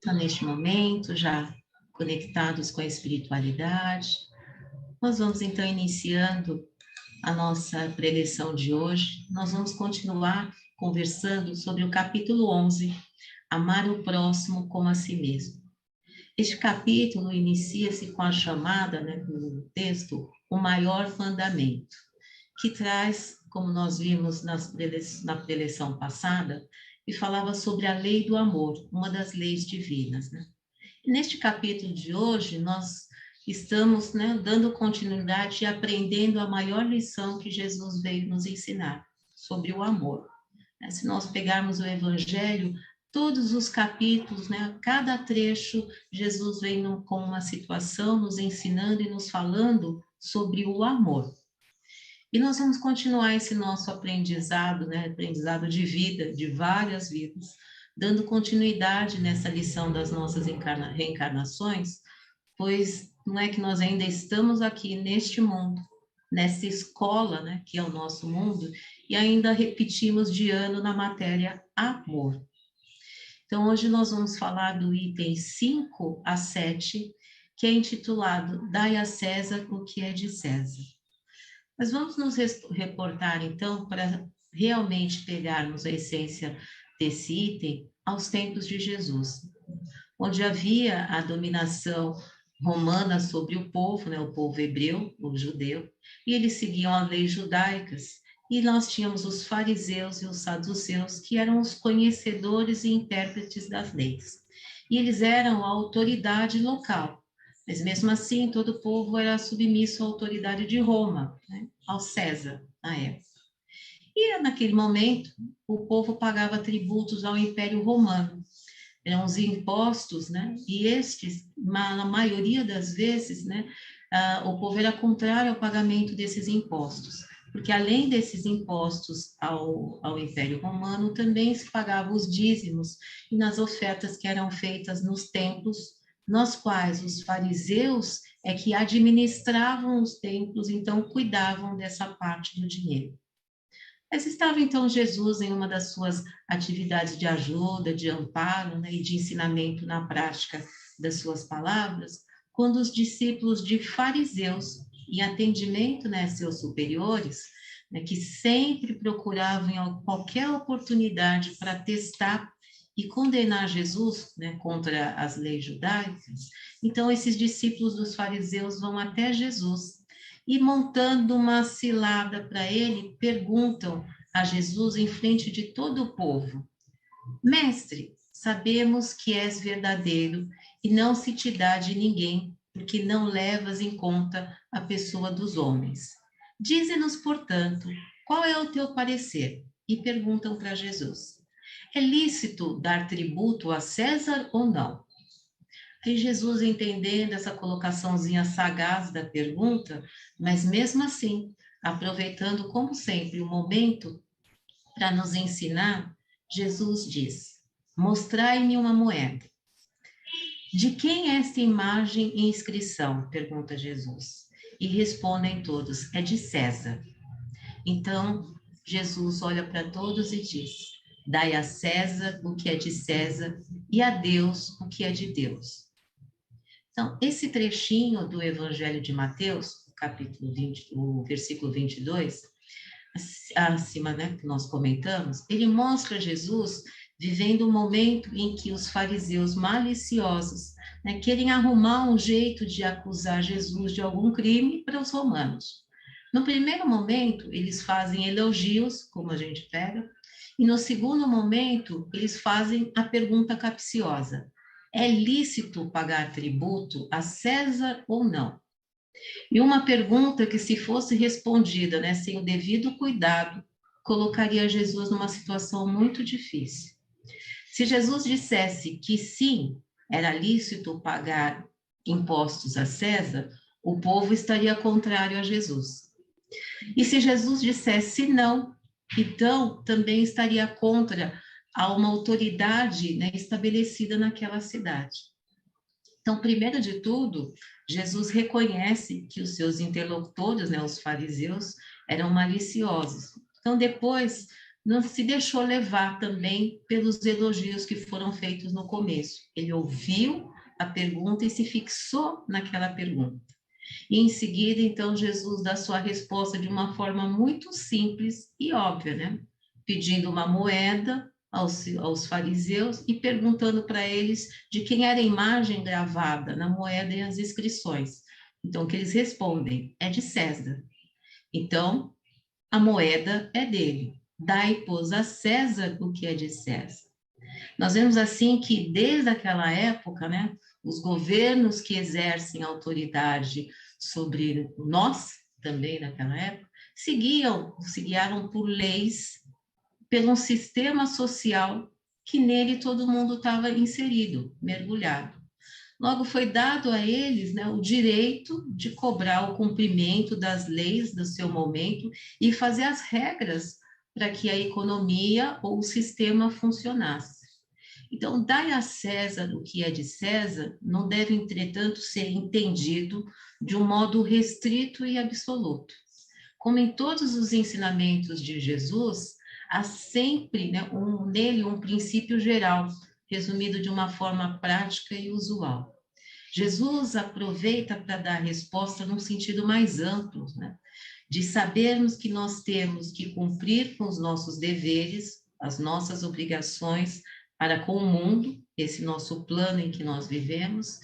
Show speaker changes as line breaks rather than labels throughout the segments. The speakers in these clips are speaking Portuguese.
Então, neste momento, já conectados com a espiritualidade, nós vamos então iniciando a nossa preleção de hoje. Nós vamos continuar conversando sobre o capítulo 11, Amar o próximo como a si mesmo. Este capítulo inicia-se com a chamada, no texto, o maior mandamento, que traz, como nós vimos na preleção passada, e falava sobre a lei do amor, uma das leis divinas, né? Neste capítulo de hoje, nós estamos, dando continuidade e aprendendo a maior lição que Jesus veio nos ensinar, sobre o amor. Se nós pegarmos o Evangelho, todos os capítulos, cada trecho, Jesus vem com uma situação, nos ensinando e nos falando sobre o amor. E nós vamos continuar esse nosso aprendizado, aprendizado de vida, de várias vidas, dando continuidade nessa lição das nossas reencarnações, pois não é que nós ainda estamos aqui neste mundo, nessa escola, que é o nosso mundo, e ainda repetimos de ano na matéria amor. Então, hoje nós vamos falar do item 5 a 7, que é intitulado Dai a César o que é de César. Mas vamos nos reportar, então, para realmente pegarmos a essência desse item aos tempos de Jesus, onde havia a dominação romana sobre o povo hebreu, o judeu, e eles seguiam as leis judaicas, e nós tínhamos os fariseus e os saduceus, que eram os conhecedores e intérpretes das leis. E eles eram a autoridade local, mas mesmo assim todo o povo era submisso à autoridade de Roma, ao César, na época. E naquele momento, o povo pagava tributos ao Império Romano. Eram os impostos, e estes, na maioria das vezes, o povo era contrário ao pagamento desses impostos, porque além desses impostos ao Império Romano, também se pagavam os dízimos e nas ofertas que eram feitas nos templos, nos quais os fariseus é que administravam os templos, então cuidavam dessa parte do dinheiro. Mas estava então Jesus em uma das suas atividades de ajuda, de amparo, e de ensinamento na prática das suas palavras, quando os discípulos de fariseus, em atendimento a seus superiores, que sempre procuravam em qualquer oportunidade para testar e condenar Jesus, contra as leis judaicas, então esses discípulos dos fariseus vão até Jesus e, montando uma cilada para ele, perguntam a Jesus em frente de todo o povo: Mestre, sabemos que és verdadeiro e não se te dá de ninguém, porque não levas em conta a pessoa dos homens. Dize-nos, portanto, qual é o teu parecer? E perguntam para Jesus: é lícito dar tributo a César ou não? Aí Jesus, entendendo essa colocaçãozinha sagaz da pergunta, mas mesmo assim, aproveitando como sempre o momento para nos ensinar, Jesus diz: mostrai-me uma moeda. De quem é esta imagem e inscrição? Pergunta Jesus. E respondem todos: é de César. Então, Jesus olha para todos e diz: dai a César o que é de César e a Deus o que é de Deus. Então, esse trechinho do Evangelho de Mateus, capítulo 20, o versículo 22, acima, que nós comentamos, ele mostra Jesus vivendo um momento em que os fariseus maliciosos querem arrumar um jeito de acusar Jesus de algum crime para os romanos. No primeiro momento, eles fazem elogios, como a gente pega, e no segundo momento, eles fazem a pergunta capciosa: é lícito pagar tributo a César ou não? E uma pergunta que, se fosse respondida, sem o devido cuidado, colocaria Jesus numa situação muito difícil. Se Jesus dissesse que sim, era lícito pagar impostos a César, o povo estaria contrário a Jesus. E se Jesus dissesse não, então também estaria contra a uma autoridade estabelecida naquela cidade. Então, primeiro de tudo, Jesus reconhece que os seus interlocutores, os fariseus, eram maliciosos. Então, depois, não se deixou levar também pelos elogios que foram feitos no começo. Ele ouviu a pergunta e se fixou naquela pergunta. E em seguida, então, Jesus dá sua resposta de uma forma muito simples e óbvia, né? Pedindo uma moeda aos fariseus e perguntando para eles de quem era a imagem gravada na moeda e as inscrições. Então, que eles respondem, é de César. Então, a moeda é dele. Dai, pois, a César o que é de César. Nós vemos assim que desde aquela época, né, os governos que exercem autoridade sobre nós, também naquela época, se guiaram por leis, pelo sistema social que nele todo mundo estava inserido, mergulhado. Logo foi dado a eles, né, o direito de cobrar o cumprimento das leis do seu momento e fazer as regras para que a economia ou o sistema funcionasse. Então, dai a César o que é de César não deve, entretanto, ser entendido de um modo restrito e absoluto. Como em todos os ensinamentos de Jesus, há sempre, né, nele um princípio geral, resumido de uma forma prática e usual. Jesus aproveita para dar resposta num sentido mais amplo, né, de sabermos que nós temos que cumprir com os nossos deveres, as nossas obrigações para com o mundo, esse nosso plano em que nós vivemos,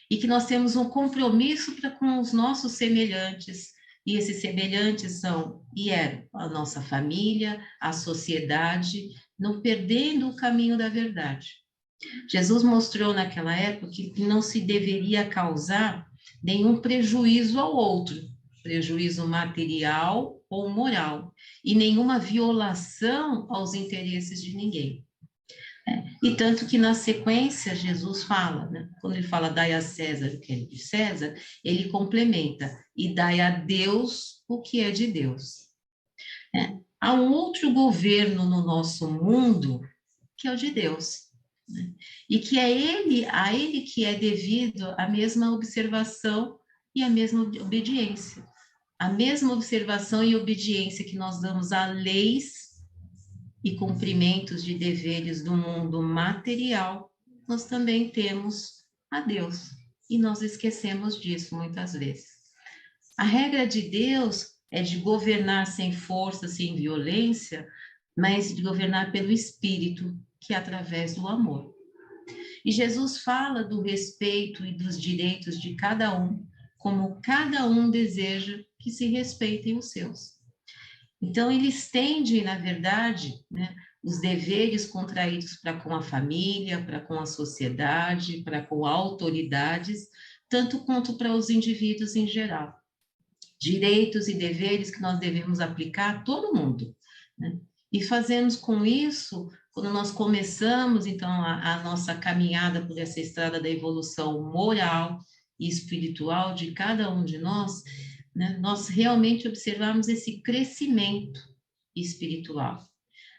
e que nós temos um compromisso para com os nossos semelhantes, e esses semelhantes são e eram a nossa família, a sociedade, não perdendo o caminho da verdade. Jesus mostrou naquela época que não se deveria causar nenhum prejuízo ao outro, prejuízo material ou moral, e nenhuma violação aos interesses de ninguém. E tanto que na sequência Jesus fala, né? Quando ele fala dai a César o que é de César, ele complementa, e dai a Deus o que é de Deus. Há um outro governo no nosso mundo que é o de Deus, né? E que é a ele que é devido a mesma observação e a mesma obediência. A mesma observação e obediência que nós damos a leis e cumprimentos de deveres do mundo material, nós também temos a Deus. E nós esquecemos disso muitas vezes. A regra de Deus é de governar sem força, sem violência, mas de governar pelo Espírito, que é através do amor. E Jesus fala do respeito e dos direitos de cada um, como cada um deseja que se respeitem os seus. Então, ele estende, na verdade, né, os deveres contraídos para com a família, para com a sociedade, para com autoridades, tanto quanto para os indivíduos em geral. Direitos e deveres que nós devemos aplicar a todo mundo, né? E fazemos com isso, quando nós começamos, então, a nossa caminhada por essa estrada da evolução moral e espiritual de cada um de nós, né, nós realmente observamos esse crescimento espiritual.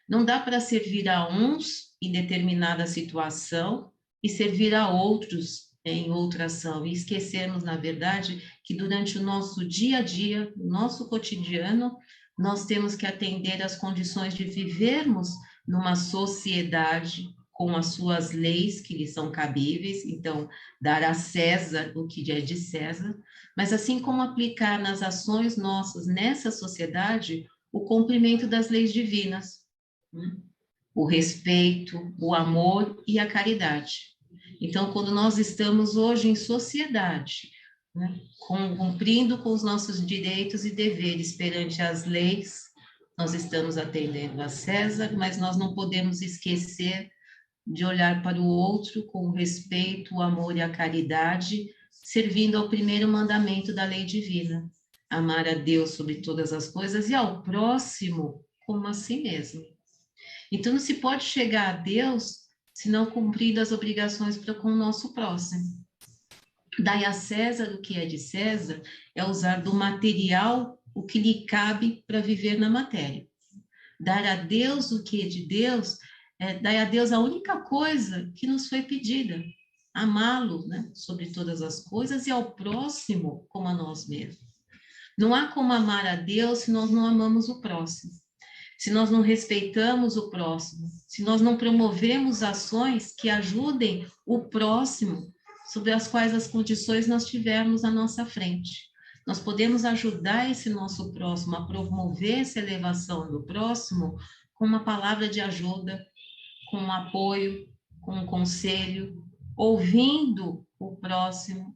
Não dá para servir a uns em determinada situação e servir a outros em outra ação, e esquecermos, na verdade, que durante o nosso dia a dia, o nosso cotidiano, nós temos que atender às condições de vivermos numa sociedade com as suas leis que lhe são cabíveis, então, dar a César o que é de César, mas assim como aplicar nas ações nossas nessa sociedade o cumprimento das leis divinas, né? O respeito, o amor e a caridade. Então, quando nós estamos hoje em sociedade, né, cumprindo com os nossos direitos e deveres perante as leis, nós estamos atendendo a César, mas nós não podemos esquecer de olhar para o outro com o respeito, o amor e a caridade, servindo ao primeiro mandamento da lei divina, amar a Deus sobre todas as coisas e ao próximo como a si mesmo. Então, não se pode chegar a Deus se não cumprir as obrigações para com o nosso próximo. Dai a César o que é de César é usar do material o que lhe cabe para viver na matéria. Dar a Deus o que é de Deus é dar a Deus a única coisa que nos foi pedida, amá-lo, né, sobre todas as coisas e ao próximo como a nós mesmos. Não há como amar a Deus se nós não amamos o próximo. se nós não respeitamos o próximo, se nós não promovemos ações que ajudem o próximo, sobre as quais as condições nós tivermos à nossa frente. Nós podemos ajudar esse nosso próximo a promover essa elevação do próximo com uma palavra de ajuda, com um apoio, com um conselho, ouvindo o próximo,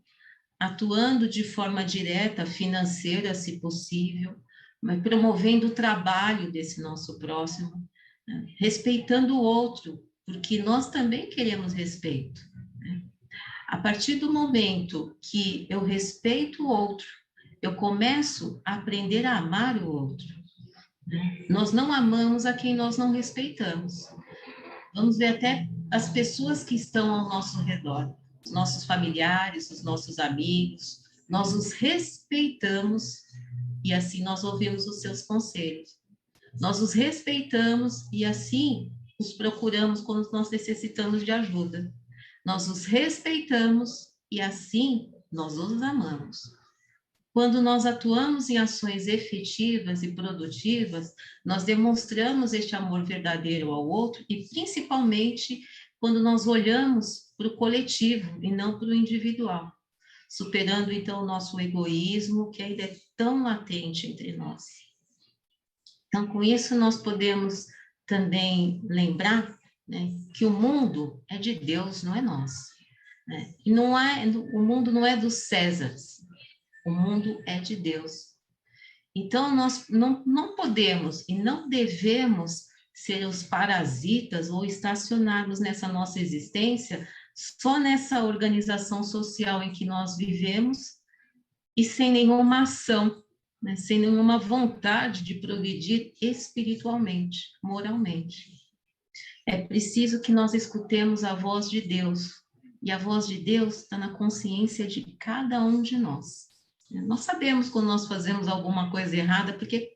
atuando de forma direta, financeira, se possível, mas promovendo o trabalho desse nosso próximo, né? Respeitando o outro, porque nós também queremos respeito, né? A partir do momento que eu respeito o outro, eu começo a aprender a amar o outro, né? Nós não amamos a quem nós não respeitamos. Vamos ver até as pessoas que estão ao nosso redor, os nossos familiares, os nossos amigos, nós os respeitamos e assim nós ouvimos os seus conselhos. Nós os respeitamos e assim os procuramos quando nós necessitamos de ajuda. Nós os respeitamos e assim nós os amamos. Quando nós atuamos em ações efetivas e produtivas, nós demonstramos este amor verdadeiro ao outro e principalmente quando nós olhamos para o coletivo e não para o individual, superando então o nosso egoísmo, que ainda é tão latente entre nós. Então, com isso, nós podemos também lembrar, né, que o mundo é de Deus, não é nosso, né? E o mundo não é dos Césares, o mundo é de Deus. Então, nós não podemos e não devemos ser os parasitas ou estacionarmos nessa nossa existência só nessa organização social em que nós vivemos e sem nenhuma ação, né, sem nenhuma vontade de progredir espiritualmente, moralmente. É preciso que nós escutemos a voz de Deus, e a voz de Deus está na consciência de cada um de nós. Nós sabemos quando nós fazemos alguma coisa errada, porque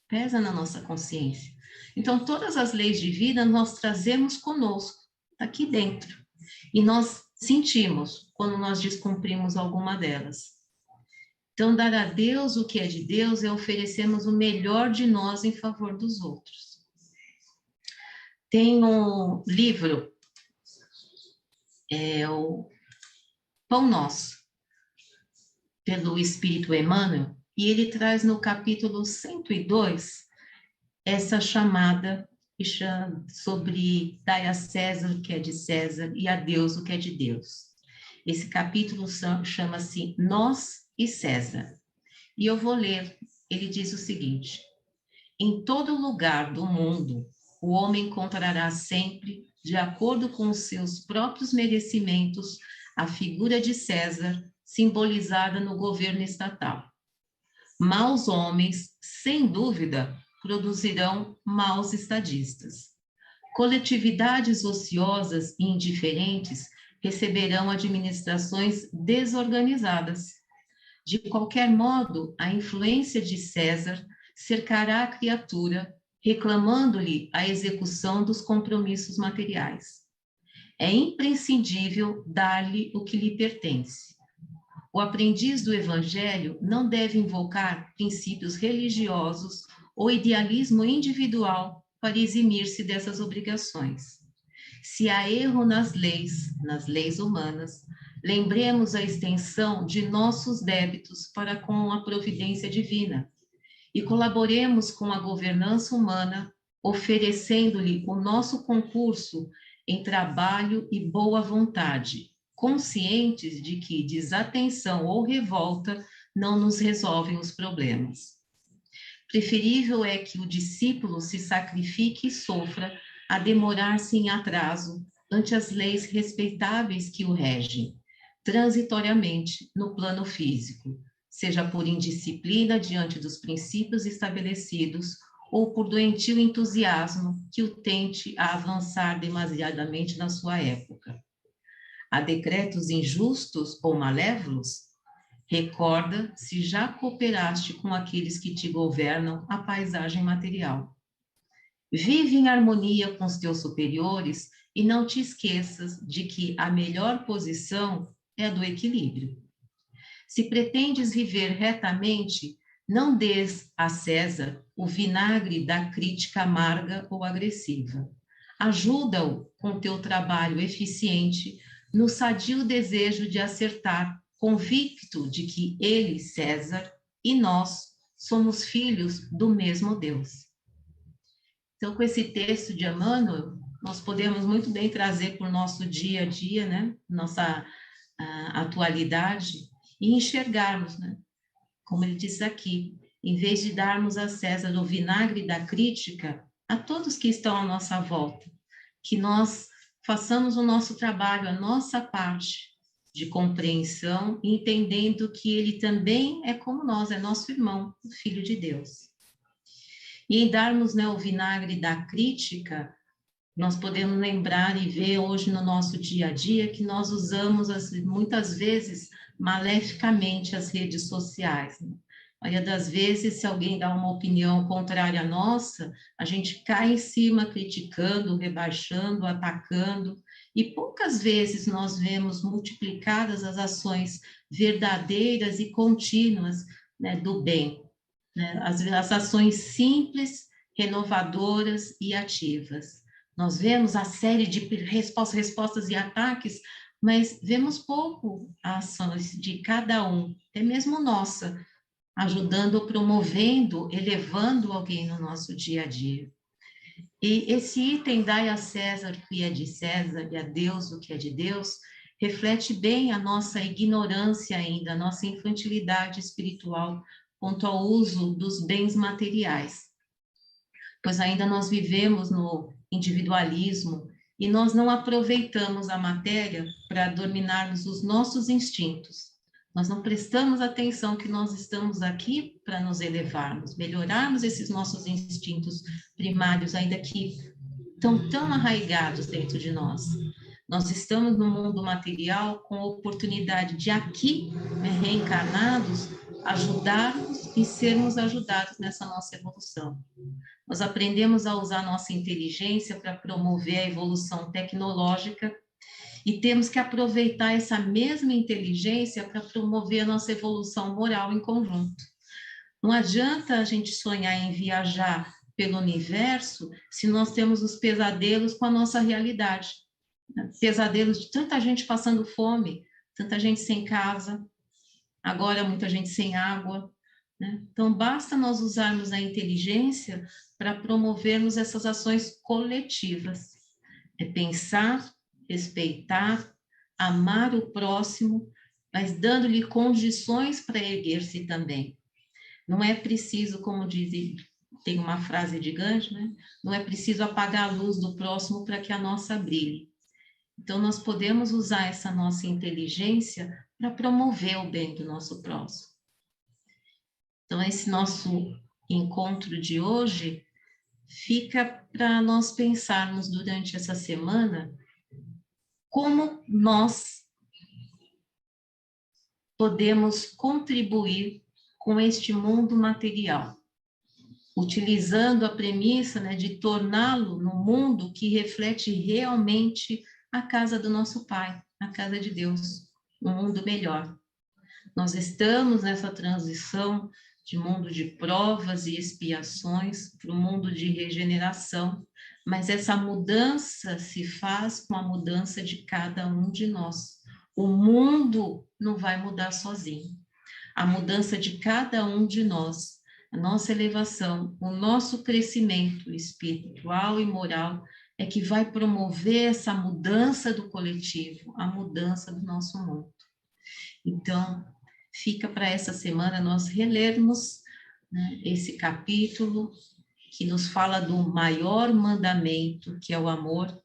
pesa na nossa consciência. Então, todas as leis de vida nós trazemos conosco, aqui dentro, e nós sentimos quando nós descumprimos alguma delas. Então, dar a Deus o que é de Deus é oferecermos o melhor de nós em favor dos outros. Tem um livro, o Pão Nosso, pelo Espírito Emmanuel, e ele traz no capítulo 102 essa chamada sobre dai a César o que é de César e a Deus o que é de Deus. Esse capítulo chama-se Nós e César. E eu vou ler, ele diz o seguinte: em todo lugar do mundo, o homem encontrará sempre, de acordo com os seus próprios merecimentos, a figura de César, simbolizada no governo estatal. Maus homens, sem dúvida, produzirão maus estadistas. Coletividades ociosas e indiferentes receberão administrações desorganizadas. De qualquer modo, a influência de César cercará a criatura, reclamando-lhe a execução dos compromissos materiais. É imprescindível dar-lhe o que lhe pertence. O aprendiz do Evangelho não deve invocar princípios religiosos ou idealismo individual para eximir-se dessas obrigações. Se há erro nas leis humanas, lembremos a extensão de nossos débitos para com a providência divina e colaboremos com a governança humana, oferecendo-lhe o nosso concurso em trabalho e boa vontade, conscientes de que desatenção ou revolta não nos resolvem os problemas. Preferível é que o discípulo se sacrifique e sofra a demorar-se em atraso ante as leis respeitáveis que o regem, transitoriamente no plano físico, seja por indisciplina diante dos princípios estabelecidos ou por doentio entusiasmo que o tente a avançar demasiadamente na sua época. Há decretos injustos ou malévolos? Recorda se já cooperaste com aqueles que te governam a paisagem material. Vive em harmonia com os teus superiores e não te esqueças de que a melhor posição é a do equilíbrio. Se pretendes viver retamente, Não dês a César o vinagre da crítica amarga ou agressiva. Ajuda-o com teu trabalho eficiente no sadio desejo de acertar, convicto de que ele, César, e nós somos filhos do mesmo Deus. Então, com esse texto de Emmanuel, nós podemos muito bem trazer para o nosso dia a dia, né? Nossa atualidade, e enxergarmos, né? Como ele diz aqui, em vez de darmos a César o vinagre da crítica, a todos que estão à nossa volta, que nós façamos o nosso trabalho, a nossa parte de compreensão, entendendo que ele também é como nós, é nosso irmão, o Filho de Deus. E em darmos, né, o vinagre da crítica, nós podemos lembrar e ver hoje no nosso dia a dia que nós usamos muitas vezes maleficamente as redes sociais. Né? A maioria das vezes, se alguém dá uma opinião contrária à nossa, a gente cai em cima criticando, rebaixando, atacando, e poucas vezes nós vemos multiplicadas as ações verdadeiras e contínuas, né, do bem, né? As ações simples, renovadoras e ativas. Nós vemos a série de respostas e ataques, mas vemos pouco as ações de cada um, até mesmo nossa, ajudando, promovendo, elevando alguém no nosso dia a dia. E esse item, dai a César o que é de César e a Deus o que é de Deus, reflete bem a nossa ignorância ainda, a nossa infantilidade espiritual quanto ao uso dos bens materiais. Pois ainda nós vivemos no individualismo e nós não aproveitamos a matéria para dominarmos os nossos instintos. Nós não prestamos atenção que nós estamos aqui para nos elevarmos, melhorarmos esses nossos instintos primários, ainda que estão tão arraigados dentro de nós. Nós estamos no mundo material com a oportunidade de aqui, né, reencarnados, ajudarmos e sermos ajudados nessa nossa evolução. Nós aprendemos a usar nossa inteligência para promover a evolução tecnológica e temos que aproveitar essa mesma inteligência para promover a nossa evolução moral em conjunto. Não adianta a gente sonhar em viajar pelo universo se nós temos os pesadelos com a nossa realidade. Pesadelos de tanta gente passando fome, tanta gente sem casa, agora muita gente sem água, né? Então, basta nós usarmos a inteligência para promovermos essas ações coletivas. É pensar, respeitar, amar o próximo, mas dando-lhe condições para erguer-se também. Não é preciso, como dizem, tem uma frase de Gandhi, né? Não é preciso apagar a luz do próximo para que a nossa brilhe. Então, nós podemos usar essa nossa inteligência para promover o bem do nosso próximo. Então, esse nosso encontro de hoje fica para nós pensarmos durante essa semana como nós podemos contribuir com este mundo material, utilizando a premissa, né, de torná-lo no mundo que reflete realmente a casa do nosso Pai, a casa de Deus, um mundo melhor. Nós estamos nessa transição de mundo de provas e expiações para o mundo de regeneração, mas essa mudança se faz com a mudança de cada um de nós. O mundo não vai mudar sozinho. A mudança de cada um de nós, a nossa elevação, o nosso crescimento espiritual e moral é que vai promover essa mudança do coletivo, a mudança do nosso mundo. Então, fica para essa semana nós relermos, né, esse capítulo que nos fala do maior mandamento, que é o amor,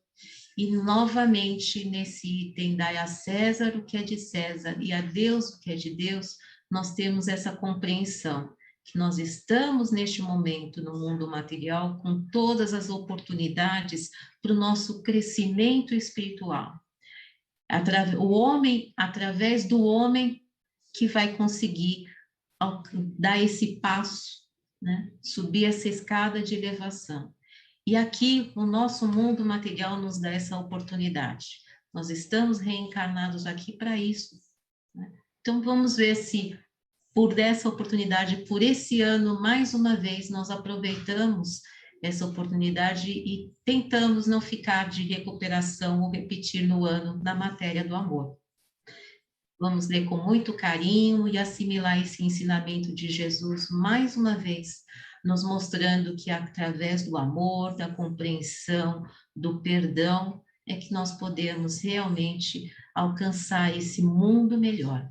e novamente nesse item, dai a César o que é de César e a Deus o que é de Deus, nós temos essa compreensão, que nós estamos neste momento no mundo material com todas as oportunidades para o nosso crescimento espiritual. O homem, através do homem, que vai conseguir dar esse passo, né? Subir essa escada de elevação. E aqui, o nosso mundo material nos dá essa oportunidade. Nós estamos reencarnados aqui para isso, né? Então, vamos ver se por essa oportunidade, por esse ano, mais uma vez, nós aproveitamos essa oportunidade e tentamos não ficar de recuperação ou repetir no ano na matéria do amor. Vamos ler com muito carinho e assimilar esse ensinamento de Jesus mais uma vez, nos mostrando que através do amor, da compreensão, do perdão, é que nós podemos realmente alcançar esse mundo melhor.